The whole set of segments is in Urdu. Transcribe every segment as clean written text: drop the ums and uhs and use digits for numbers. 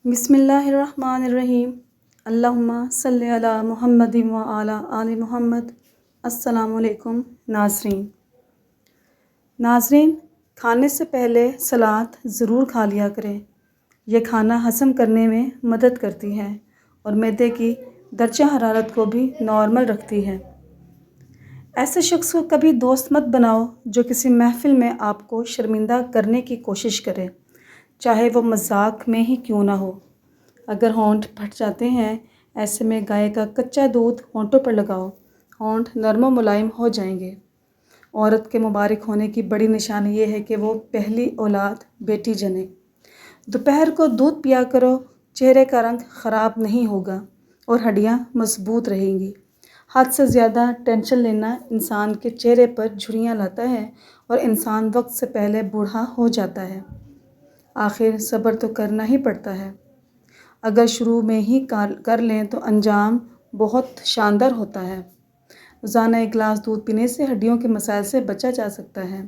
بسم اللہ الرحمن الرحیم۔ اللہم صلی علی محمد و علی آل محمد۔ السلام علیکم ناظرین، کھانے سے پہلے سلاد ضرور کھا لیا کریں۔ یہ کھانا ہضم کرنے میں مدد کرتی ہے اور معدے کی درجہ حرارت کو بھی نارمل رکھتی ہے۔ ایسے شخص کو کبھی دوست مت بناؤ جو کسی محفل میں آپ کو شرمندہ کرنے کی کوشش کرے، چاہے وہ مذاق میں ہی کیوں نہ ہو۔ اگر ہونٹ پھٹ جاتے ہیں، ایسے میں گائے کا کچا دودھ ہونٹوں پر لگاؤ، ہونٹ نرم و ملائم ہو جائیں گے۔ عورت کے مبارک ہونے کی بڑی نشانی یہ ہے کہ وہ پہلی اولاد بیٹی جنے۔ دوپہر کو دودھ پیا کرو، چہرے کا رنگ خراب نہیں ہوگا اور ہڈیاں مضبوط رہیں گی۔ حد سے زیادہ ٹینشن لینا انسان کے چہرے پر جھریاں لاتا ہے اور انسان وقت سے پہلے بوڑھا ہو جاتا ہے۔ آخر صبر تو کرنا ہی پڑتا ہے۔ اگر شروع میں ہی کر لیں تو انجام بہت شاندار ہوتا ہے۔ روزانہ ایک گلاس دودھ پینے سے ہڈیوں کے مسائل سے بچا جا سکتا ہے۔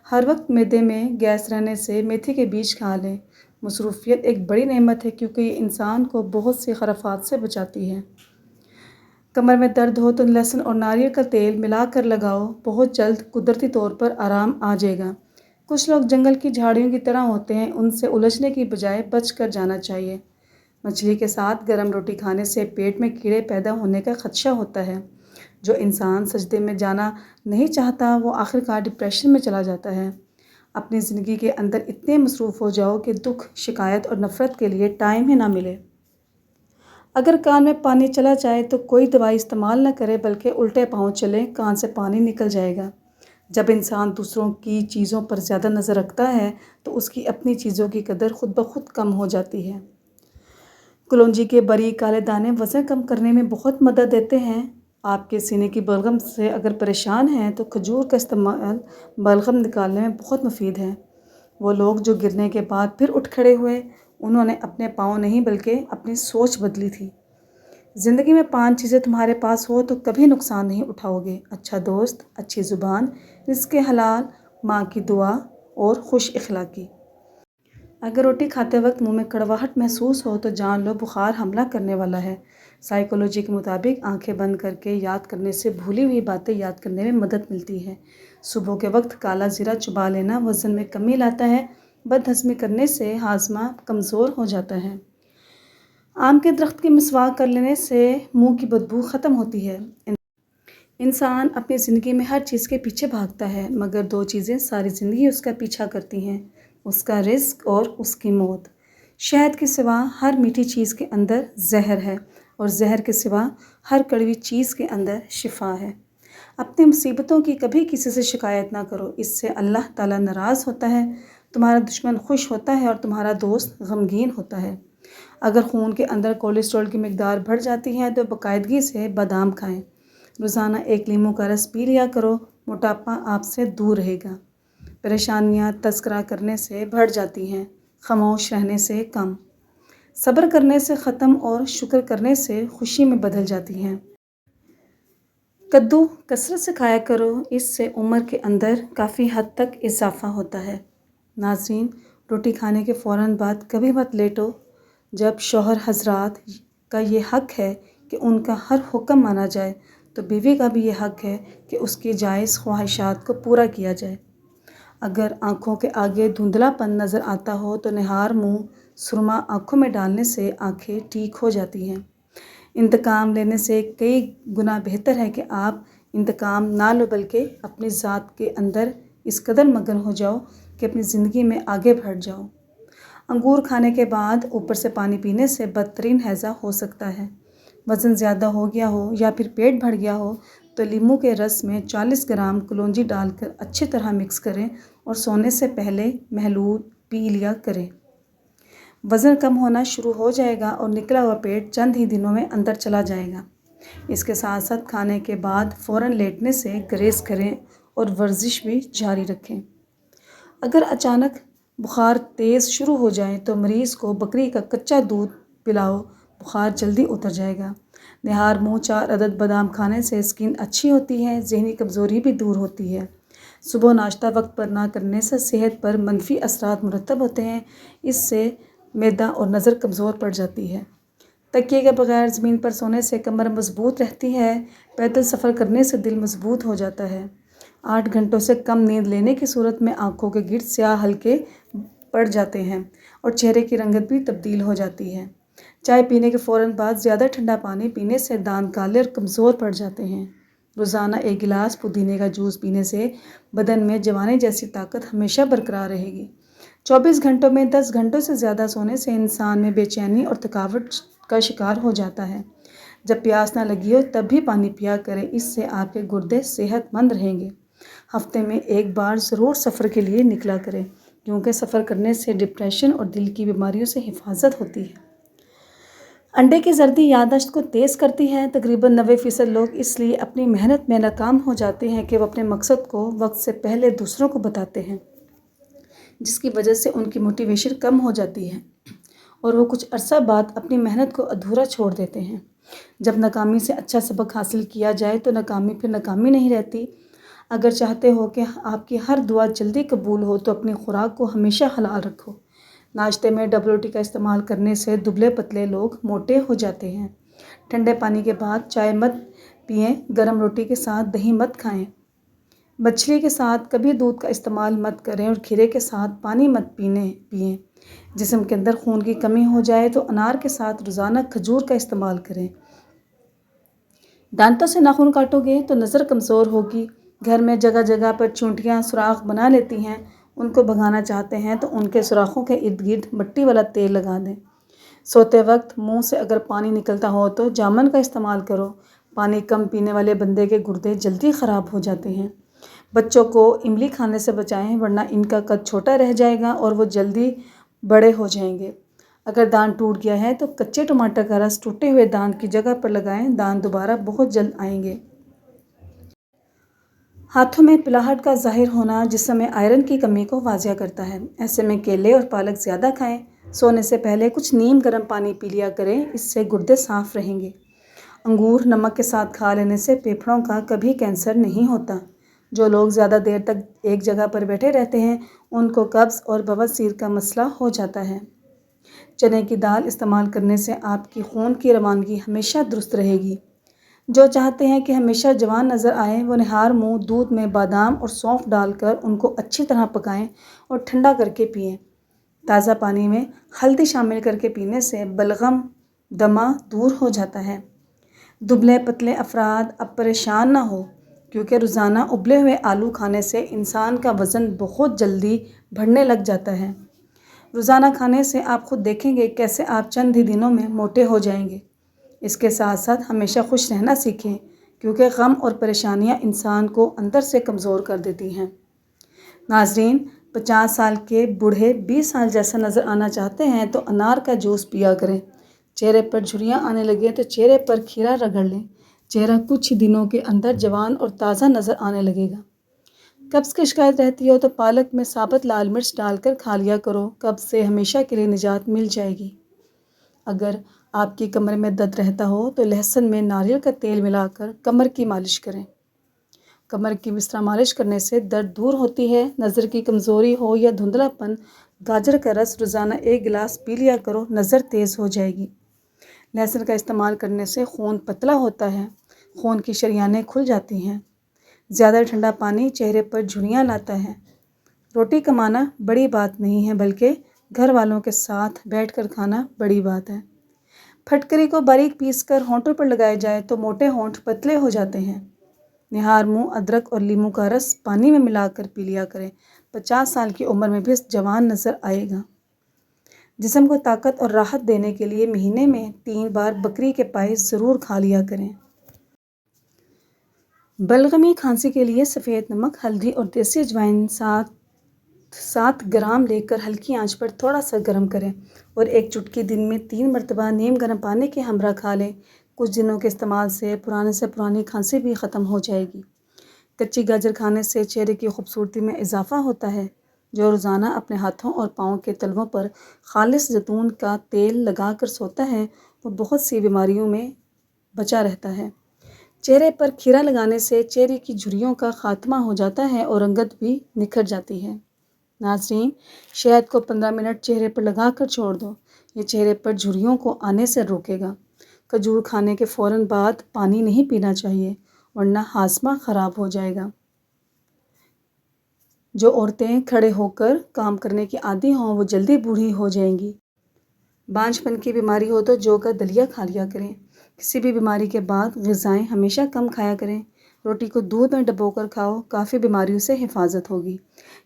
ہر وقت معدے میں گیس رہنے سے میتھی کے بیج کھا لیں۔ مصروفیت ایک بڑی نعمت ہے کیونکہ یہ انسان کو بہت سی خرافات سے بچاتی ہے۔ کمر میں درد ہو تو لہسن اور ناریل کا تیل ملا کر لگاؤ، بہت جلد قدرتی طور پر آرام آ جائے گا۔ کچھ لوگ جنگل کی جھاڑیوں کی طرح ہوتے ہیں، ان سے الجھنے کی بجائے بچ کر جانا چاہیے۔ مچھلی کے ساتھ گرم روٹی کھانے سے پیٹ میں کیڑے پیدا ہونے کا خدشہ ہوتا ہے۔ جو انسان سجدے میں جانا نہیں چاہتا وہ آخرکار ڈپریشن میں چلا جاتا ہے۔ اپنی زندگی کے اندر اتنے مصروف ہو جاؤ کہ دکھ، شکایت اور نفرت کے لیے ٹائم ہی نہ ملے۔ اگر کان میں پانی چلا جائے تو کوئی دوائی استعمال نہ کرے بلکہ الٹے پاؤں چلیں، کان سے پانی نکل جائے گا۔ جب انسان دوسروں کی چیزوں پر زیادہ نظر رکھتا ہے تو اس کی اپنی چیزوں کی قدر خود بخود کم ہو جاتی ہے۔ کلونجی کے باریک کالے دانے وزن کم کرنے میں بہت مدد دیتے ہیں۔ آپ کے سینے کی بلغم سے اگر پریشان ہیں تو کھجور کا استعمال بلغم نکالنے میں بہت مفید ہے۔ وہ لوگ جو گرنے کے بعد پھر اٹھ کھڑے ہوئے، انہوں نے اپنے پاؤں نہیں بلکہ اپنی سوچ بدلی تھی۔ زندگی میں 5 چیزیں تمہارے پاس ہو تو کبھی نقصان نہیں اٹھاؤ گے: اچھا دوست، اچھی زبان، رزق حلال، ماں کی دعا اور خوش اخلاقی۔ اگر روٹی کھاتے وقت منہ میں کڑواہٹ محسوس ہو تو جان لو بخار حملہ کرنے والا ہے۔ سائیکالوجی کے مطابق آنکھیں بند کر کے یاد کرنے سے بھولی ہوئی باتیں یاد کرنے میں مدد ملتی ہے۔ صبح کے وقت کالا زیرہ چبا لینا وزن میں کمی لاتا ہے۔ بد ہضمی کرنے سے ہاضمہ کمزور ہو جاتا ہے۔ آم کے درخت کی مسواک کر لینے سے منہ کی بدبو ختم ہوتی ہے۔ انسان اپنی زندگی میں ہر چیز کے پیچھے بھاگتا ہے مگر 2 چیزیں ساری زندگی اس کا پیچھا کرتی ہیں: اس کا رزق اور اس کی موت۔ شہد کے سوا ہر میٹھی چیز کے اندر زہر ہے اور زہر کے سوا ہر کڑوی چیز کے اندر شفا ہے۔ اپنی مصیبتوں کی کبھی کسی سے شکایت نہ کرو، اس سے اللہ تعالیٰ ناراض ہوتا ہے۔ تمہارا دشمن خوش ہوتا ہے اور تمہارا دوست غمگین ہوتا ہے۔ اگر خون کے اندر کولیسٹرول کی مقدار بڑھ جاتی ہے تو باقاعدگی سے بادام کھائیں۔ روزانہ 1 لیموں کا رس پی لیا کرو، موٹاپا آپ سے دور رہے گا۔ پریشانیاں تذکرہ کرنے سے بڑھ جاتی ہیں، خاموش رہنے سے کم۔ صبر کرنے سے ختم اور شکر کرنے سے خوشی میں بدل جاتی ہیں۔ کدو کثرت سے کھایا کرو، اس سے عمر کے اندر کافی حد تک اضافہ ہوتا ہے۔ ناظرین، روٹی کھانے کے فوراً بعد کبھی مت لیٹو۔ جب شوہر حضرات کا یہ حق ہے کہ ان کا ہر حکم مانا جائے تو بیوی کا بھی یہ حق ہے کہ اس کی جائز خواہشات کو پورا کیا جائے۔ اگر آنکھوں کے آگے دھندلا پن نظر آتا ہو تو نہار منہ سرما آنکھوں میں ڈالنے سے آنکھیں ٹھیک ہو جاتی ہیں۔ انتقام لینے سے کئی گنا بہتر ہے کہ آپ انتقام نہ لو بلکہ اپنی ذات کے اندر اس قدر مگن ہو جاؤ کہ اپنی زندگی میں آگے بڑھ جاؤ۔ انگور کھانے کے بعد اوپر سے پانی پینے سے بدترین ہیضہ ہو سکتا ہے۔ وزن زیادہ ہو گیا ہو یا پھر پیٹ بڑھ گیا ہو تو لیموں کے رس میں 40 گرام کلونجی ڈال کر اچھی طرح مکس کریں اور سونے سے پہلے محلول پی لیا کریں۔ وزن کم ہونا شروع ہو جائے گا اور نکلا ہوا پیٹ چند ہی دنوں میں اندر چلا جائے گا۔ اس کے ساتھ ساتھ کھانے کے بعد فوراً لیٹنے سے گریز کریں اور ورزش بھی جاری رکھیں۔ اگر اچانک بخار تیز شروع ہو جائے تو مریض کو بکری کا کچا دودھ پلاؤ، بخار جلدی اتر جائے گا۔ نہار منہ 4 عدد بادام کھانے سے اسکن اچھی ہوتی ہے، ذہنی کمزوری بھی دور ہوتی ہے۔ صبح ناشتہ وقت پر نہ کرنے سے صحت پر منفی اثرات مرتب ہوتے ہیں۔ اس سے معدہ اور نظر کمزور پڑ جاتی ہے۔ تکیے کے بغیر زمین پر سونے سے کمر مضبوط رہتی ہے۔ پیدل سفر کرنے سے دل مضبوط ہو جاتا ہے۔ 8 گھنٹوں سے کم نیند لینے کی صورت میں آنکھوں کے گرد سیاہ حلقے پڑ جاتے ہیں اور چہرے کی رنگت بھی تبدیل ہو جاتی ہے۔ چائے پینے کے فوراً بعد زیادہ ٹھنڈا پانی پینے سے دانت کالے اور کمزور پڑ جاتے ہیں۔ روزانہ 1 گلاس پودینے کا جوس پینے سے بدن میں جوانی جیسی طاقت ہمیشہ برقرار رہے گی۔ 24 گھنٹوں میں 10 گھنٹوں سے زیادہ سونے سے انسان میں بے چینی اور تھکاوٹ کا شکار ہو جاتا ہے۔ جب پیاس نہ لگی ہو تب بھی پانی پیا کریں، اس سے آپ کے گردے صحت مند رہیں گے۔ ہفتے میں 1 بار ضرور سفر کے لیے نکلا کریں، کیونکہ سفر کرنے سے ڈپریشن اور دل کی بیماریوں سے حفاظت ہوتی ہے۔ انڈے کی زردی یادداشت کو تیز کرتی ہے۔ تقریباً 90% لوگ اس لیے اپنی محنت میں ناکام ہو جاتے ہیں کہ وہ اپنے مقصد کو وقت سے پہلے دوسروں کو بتاتے ہیں، جس کی وجہ سے ان کی موٹیویشن کم ہو جاتی ہے اور وہ کچھ عرصہ بعد اپنی محنت کو ادھورا چھوڑ دیتے ہیں۔ جب ناکامی سے اچھا سبق حاصل کیا جائے تو ناکامی پھر ناکامی نہیں رہتی۔ اگر چاہتے ہو کہ آپ کی ہر دعا جلدی قبول ہو تو اپنی خوراک کو ہمیشہ حلال رکھو۔ ناشتے میں ڈبل روٹی کا استعمال کرنے سے دبلے پتلے لوگ موٹے ہو جاتے ہیں۔ ٹھنڈے پانی کے بعد چائے مت پئیں، گرم روٹی کے ساتھ دہی مت کھائیں، مچھلی کے ساتھ کبھی دودھ کا استعمال مت کریں اور کھیرے کے ساتھ پانی مت پئیں۔ جسم کے اندر خون کی کمی ہو جائے تو انار کے ساتھ روزانہ کھجور کا استعمال کریں۔ دانتوں سے ناخن کاٹو گے تو نظر کمزور ہوگی۔ گھر میں جگہ جگہ پر چونٹیاں سوراخ بنا لیتی ہیں، ان کو بھگانا چاہتے ہیں تو ان کے سوراخوں کے ارد گرد مٹی والا تیل لگا دیں۔ سوتے وقت منہ سے اگر پانی نکلتا ہو تو جامن کا استعمال کرو۔ پانی کم پینے والے بندے کے گردے جلدی خراب ہو جاتے ہیں۔ بچوں کو املی کھانے سے بچائیں، ورنہ ان کا قد چھوٹا رہ جائے گا اور وہ جلدی بڑے ہو جائیں گے۔ اگر دانت ٹوٹ گیا ہے تو کچے ٹماٹر کا رس ٹوٹے ہوئے دانت کی جگہ پر لگائیں، دانت دوبارہ بہت جلد آئیں گے۔ ہاتھوں میں پلاہٹ کا ظاہر ہونا جسم میں آئرن کی کمی کو واضح کرتا ہے۔ ایسے میں کیلے اور پالک زیادہ کھائیں۔ سونے سے پہلے کچھ نیم گرم پانی پی لیا کریں، اس سے گردے صاف رہیں گے۔ انگور نمک کے ساتھ کھا لینے سے پھیپھڑوں کا کبھی کینسر نہیں ہوتا۔ جو لوگ زیادہ دیر تک ایک جگہ پر بیٹھے رہتے ہیں ان کو قبض اور بواسیر کا مسئلہ ہو جاتا ہے۔ چنے کی دال استعمال کرنے سے آپ کی خون کی روانگی ہمیشہ درست رہے گی۔ جو چاہتے ہیں کہ ہمیشہ جوان نظر آئیں وہ نہار منہ دودھ میں بادام اور سونف ڈال کر ان کو اچھی طرح پکائیں اور ٹھنڈا کر کے پئیں۔ تازہ پانی میں ہلدی شامل کر کے پینے سے بلغم دمہ دور ہو جاتا ہے۔ دبلے پتلے افراد اب پریشان نہ ہو، کیونکہ روزانہ ابلے ہوئے آلو کھانے سے انسان کا وزن بہت جلدی بڑھنے لگ جاتا ہے۔ روزانہ کھانے سے آپ خود دیکھیں گے کیسے آپ چند ہی دنوں میں موٹے ہو جائیں گے۔ اس کے ساتھ ساتھ ہمیشہ خوش رہنا سیکھیں، کیونکہ غم اور پریشانیاں انسان کو اندر سے کمزور کر دیتی ہیں۔ ناظرین، 50 سال کے بوڑھے 20 سال جیسا نظر آنا چاہتے ہیں تو انار کا جوس پیا کریں۔ چہرے پر جھریاں آنے لگیں تو چہرے پر کھیرا رگڑ لیں، چہرہ کچھ ہی دنوں کے اندر جوان اور تازہ نظر آنے لگے گا۔ قبض کی شکایت رہتی ہو تو پالک میں ثابت لال مرچ ڈال کر کھا لیا کرو، قبض سے ہمیشہ کے لیے نجات مل جائے گی۔ اگر آپ کی کمر میں درد رہتا ہو تو لہسن میں ناریل کا تیل ملا کر کمر کی مالش کریں۔ کمر کی بستر مالش کرنے سے درد دور ہوتی ہے۔ نظر کی کمزوری ہو یا دھندلا پن، گاجر کا رس روزانہ 1 گلاس پی لیا کرو، نظر تیز ہو جائے گی۔ لہسن کا استعمال کرنے سے خون پتلا ہوتا ہے، خون کی شریانیں کھل جاتی ہیں۔ زیادہ ٹھنڈا پانی چہرے پر جھریاں لاتا ہے۔ روٹی کمانا بڑی بات نہیں ہے، بلکہ گھر والوں کے ساتھ بیٹھ کر کھانا بڑی بات ہے۔ پھٹکری کو باریک پیس کر ہونٹوں پر لگائے جائے تو موٹے ہونٹ پتلے ہو جاتے ہیں۔ نہار منہ ادرک اور لیموں کا رس پانی میں ملا کر پی لیا کریں، 50 سال کی عمر میں بھی جوان نظر آئے گا۔ جسم کو طاقت اور راحت دینے کے لیے مہینے میں 3 بار بکری کے پائے ضرور کھا لیا کریں۔ بلغمی کھانسی کے لیے سفید نمک، ہلدی اور دیسی اجوائن 7 گرام لے کر ہلکی آنچ پر تھوڑا سا گرم کریں اور ایک چٹکی دن میں 3 مرتبہ نیم گرم پانی کے ہمراہ کھا لیں۔ کچھ دنوں کے استعمال سے پرانی کھانسی بھی ختم ہو جائے گی۔ کچی گاجر کھانے سے چہرے کی خوبصورتی میں اضافہ ہوتا ہے۔ جو روزانہ اپنے ہاتھوں اور پاؤں کے تلووں پر خالص زیتون کا تیل لگا کر سوتا ہے وہ بہت سی بیماریوں میں بچا رہتا ہے۔ چہرے پر کھیرا لگانے سے چہرے کی جھریوں کا خاتمہ ہو جاتا ہے اور رنگت بھی نکھر جاتی ہے۔ ناظرین، شہد کو 15 منٹ چہرے پر لگا کر چھوڑ دو، یہ چہرے پر جھریوں کو آنے سے روکے گا۔ کھجور کھانے کے فوراً بعد پانی نہیں پینا چاہیے ورنہ ہاضمہ خراب ہو جائے گا۔ جو عورتیں کھڑے ہو کر کام کرنے کی عادی ہوں وہ جلدی بوڑھی ہو جائیں گی۔ بانجھ پن کی بیماری ہو تو جو کا دلیا کھا لیا کریں۔ کسی بھی بیماری کے بعد غذائیں ہمیشہ کم کھایا کریں۔ روٹی کو دودھ میں ڈبو کر کھاؤ، کافی بیماریوں سے حفاظت ہوگی۔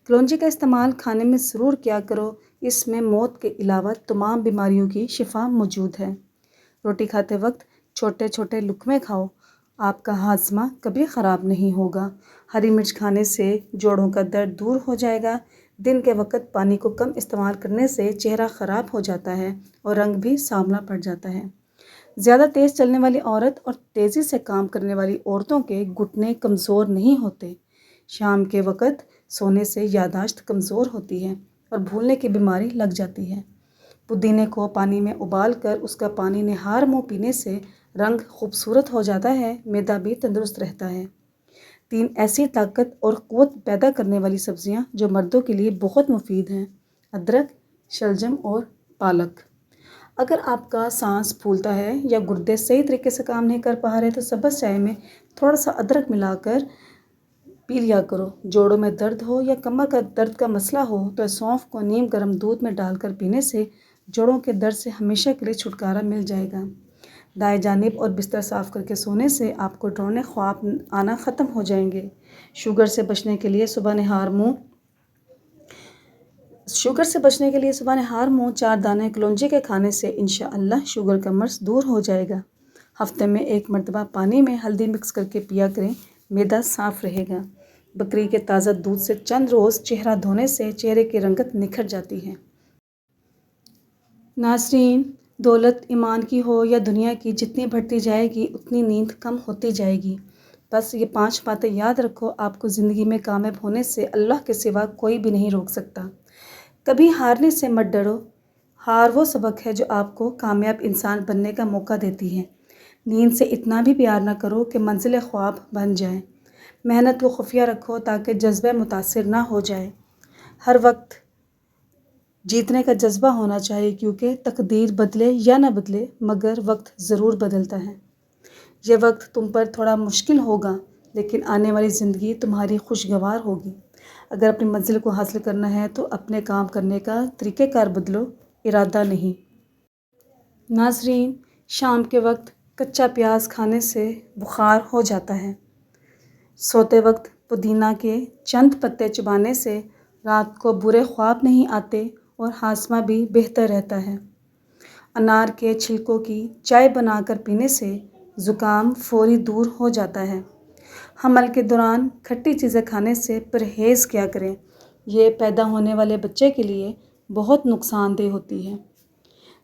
کلونجی کا استعمال کھانے میں ضرور کیا کرو، اس میں موت کے علاوہ تمام بیماریوں کی شفا موجود ہے۔ روٹی کھاتے وقت چھوٹے چھوٹے لقمے کھاؤ، آپ کا ہاضمہ کبھی خراب نہیں ہوگا۔ ہری مرچ کھانے سے جوڑوں کا درد دور ہو جائے گا۔ دن کے وقت پانی کو کم استعمال کرنے سے چہرہ خراب ہو جاتا ہے اور رنگ بھی سانولا پڑ جاتا ہے۔ زیادہ تیز چلنے والی عورت اور تیزی سے کام کرنے والی عورتوں کے گھٹنے کمزور نہیں ہوتے۔ شام کے وقت سونے سے یادداشت کمزور ہوتی ہے اور بھولنے کی بیماری لگ جاتی ہے۔ پودینے کو پانی میں ابال کر اس کا پانی نہار منہ پینے سے رنگ خوبصورت ہو جاتا ہے، معدہ بھی تندرست رہتا ہے۔ 3 ایسی طاقت اور قوت پیدا کرنے والی سبزیاں جو مردوں کے لیے بہت مفید ہیں: ادرک، شلجم اور پالک۔ اگر آپ کا سانس پھولتا ہے یا گردے صحیح طریقے سے کام نہیں کر پا رہے تو سبز چائے میں تھوڑا سا ادرک ملا کر پی لیا کرو۔ جوڑوں میں درد ہو یا کمر کا درد کا مسئلہ ہو تو سونف کو نیم گرم دودھ میں ڈال کر پینے سے جوڑوں کے درد سے ہمیشہ کے لیے چھٹکارا مل جائے گا۔ دائیں جانب اور بستر صاف کر کے سونے سے آپ کو ڈراؤنے خواب آنا ختم ہو جائیں گے۔ شوگر سے بچنے کے لیے صبح نہار منہ 4 دانے کلونجی کے کھانے سے انشاءاللہ شوگر کا مرض دور ہو جائے گا۔ ہفتے میں 1 مرتبہ پانی میں ہلدی مکس کر کے پیا کریں، معدہ صاف رہے گا۔ بکری کے تازہ دودھ سے چند روز چہرہ دھونے سے چہرے کی رنگت نکھر جاتی ہے۔ ناظرین، دولت ایمان کی ہو یا دنیا کی، جتنی بڑھتی جائے گی اتنی نیند کم ہوتی جائے گی۔ بس یہ 5 باتیں یاد رکھو، آپ کو زندگی میں کامیاب ہونے سے اللہ کے سوا کوئی بھی نہیں روک سکتا۔ کبھی ہارنے سے مت ڈرو، ہار وہ سبق ہے جو آپ کو کامیاب انسان بننے کا موقع دیتی ہے۔ نیند سے اتنا بھی پیار نہ کرو کہ منزل خواب بن جائے۔ محنت کو خفیہ رکھو تاکہ جذبہ متاثر نہ ہو جائے۔ ہر وقت جیتنے کا جذبہ ہونا چاہیے کیونکہ تقدیر بدلے یا نہ بدلے مگر وقت ضرور بدلتا ہے۔ یہ وقت تم پر تھوڑا مشکل ہوگا لیکن آنے والی زندگی تمہاری خوشگوار ہوگی۔ اگر اپنی منزل کو حاصل کرنا ہے تو اپنے کام کرنے کا طریقہ کار بدلو، ارادہ نہیں۔ ناظرین، شام کے وقت کچا پیاز کھانے سے بخار ہو جاتا ہے۔ سوتے وقت پودینہ کے چند پتے چبانے سے رات کو برے خواب نہیں آتے اور ہاضمہ بھی بہتر رہتا ہے۔ انار کے چھلکوں کی چائے بنا کر پینے سے زکام فوری دور ہو جاتا ہے۔ حمل کے دوران کھٹی چیزیں کھانے سے پرہیز کیا کریں، یہ پیدا ہونے والے بچے کے لیے بہت نقصان دہ ہوتی ہے۔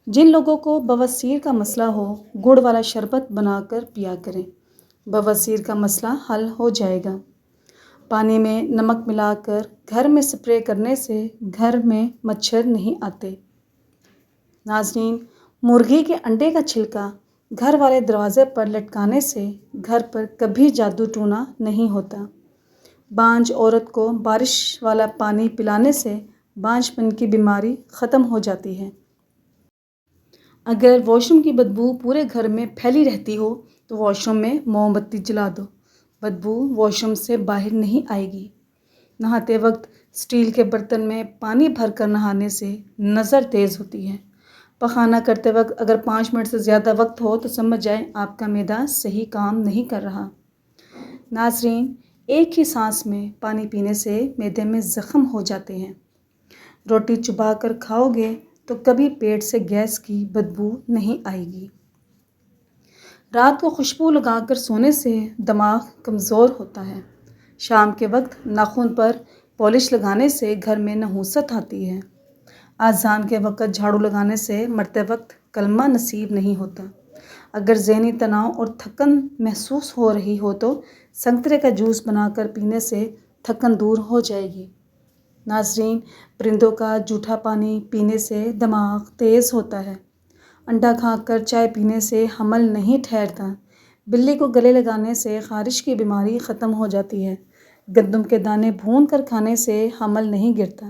جن لوگوں کو بواسیر کا مسئلہ ہو گڑ والا شربت بنا کر پیا کریں، بواسیر کا مسئلہ حل ہو جائے گا۔ پانی میں نمک ملا کر گھر میں سپرے کرنے سے گھر میں مچھر نہیں آتے۔ ناظرین، مرغی کے انڈے کا چھلکا گھر والے دروازے پر لٹکانے سے گھر پر کبھی جادو ٹونا نہیں ہوتا۔ بانجھ عورت کو بارش والا پانی پلانے سے بانجھ پن کی بیماری ختم ہو جاتی ہے۔ اگر واش روم کی بدبو پورے گھر میں پھیلی رہتی ہو تو واش روم میں موم بتی جلا دو، بدبو واش روم سے باہر نہیں آئے گی۔ نہاتے وقت اسٹیل کے برتن میں پانی بھر کر نہانے سے نظر تیز ہوتی ہے۔ پخانہ کرتے وقت اگر 5 منٹ سے زیادہ وقت ہو تو سمجھ جائیں آپ کا معدہ صحیح کام نہیں کر رہا۔ ناظرین، ایک ہی سانس میں پانی پینے سے معدے میں زخم ہو جاتے ہیں۔ روٹی چبا کر کھاؤ گے تو کبھی پیٹ سے گیس کی بدبو نہیں آئے گی۔ رات کو خوشبو لگا کر سونے سے دماغ کمزور ہوتا ہے۔ شام کے وقت ناخن پر پالش لگانے سے گھر میں نحوست آتی ہے۔ اذان کے وقت جھاڑو لگانے سے مرتے وقت کلمہ نصیب نہیں ہوتا۔ اگر ذہنی تناؤ اور تھکن محسوس ہو رہی ہو تو سنترے کا جوس بنا کر پینے سے تھکن دور ہو جائے گی۔ ناظرین، پرندوں کا جھوٹا پانی پینے سے دماغ تیز ہوتا ہے۔ انڈا کھا کر چائے پینے سے حمل نہیں ٹھہرتا۔ بلی کو گلے لگانے سے خارش کی بیماری ختم ہو جاتی ہے۔ گندم کے دانے بھون کر کھانے سے حمل نہیں گرتا۔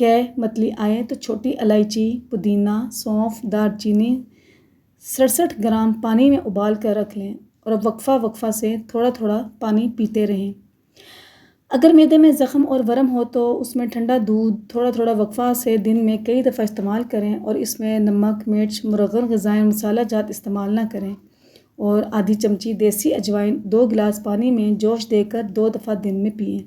کہ متلی آئے تو چھوٹی الائچی، پودینہ، سونف، دار چینی 67 گرام پانی میں ابال کر رکھ لیں اور وقفہ سے تھوڑا تھوڑا پانی پیتے رہیں۔ اگر معدے میں زخم اور ورم ہو تو اس میں ٹھنڈا دودھ تھوڑا تھوڑا وقفہ سے دن میں کئی دفعہ استعمال کریں اور اس میں نمک، مرچ، مرغن غذائیں، مسالہ جات استعمال نہ کریں، اور آدھی چمچی دیسی اجوائن 2 گلاس پانی میں جوش دے کر 2 دفعہ دن میں پئیں۔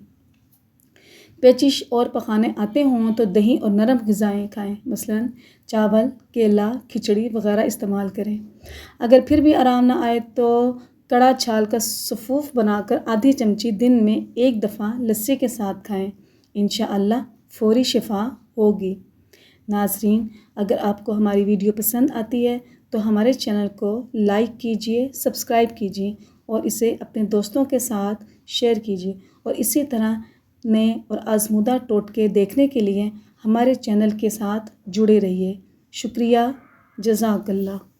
پیچش اور پخانے آتے ہوں تو دہی اور نرم غذائیں کھائیں، مثلاً چاول، کیلا، کھچڑی وغیرہ استعمال کریں۔ اگر پھر بھی آرام نہ آئے تو کڑا چھال کا سفوف بنا کر آدھی چمچی دن میں 1 دفعہ لسی کے ساتھ کھائیں، انشاءاللہ فوری شفا ہوگی۔ ناظرین، اگر آپ کو ہماری ویڈیو پسند آتی ہے تو ہمارے چینل کو لائک کیجئے، سبسکرائب کیجئے اور اسے اپنے دوستوں کے ساتھ شیئر کیجئے، اور اسی طرح نئے اور آزمودہ ٹوٹکے دیکھنے کے لیے ہمارے چینل کے ساتھ جڑے رہیے۔ شکریہ، جزاک اللہ۔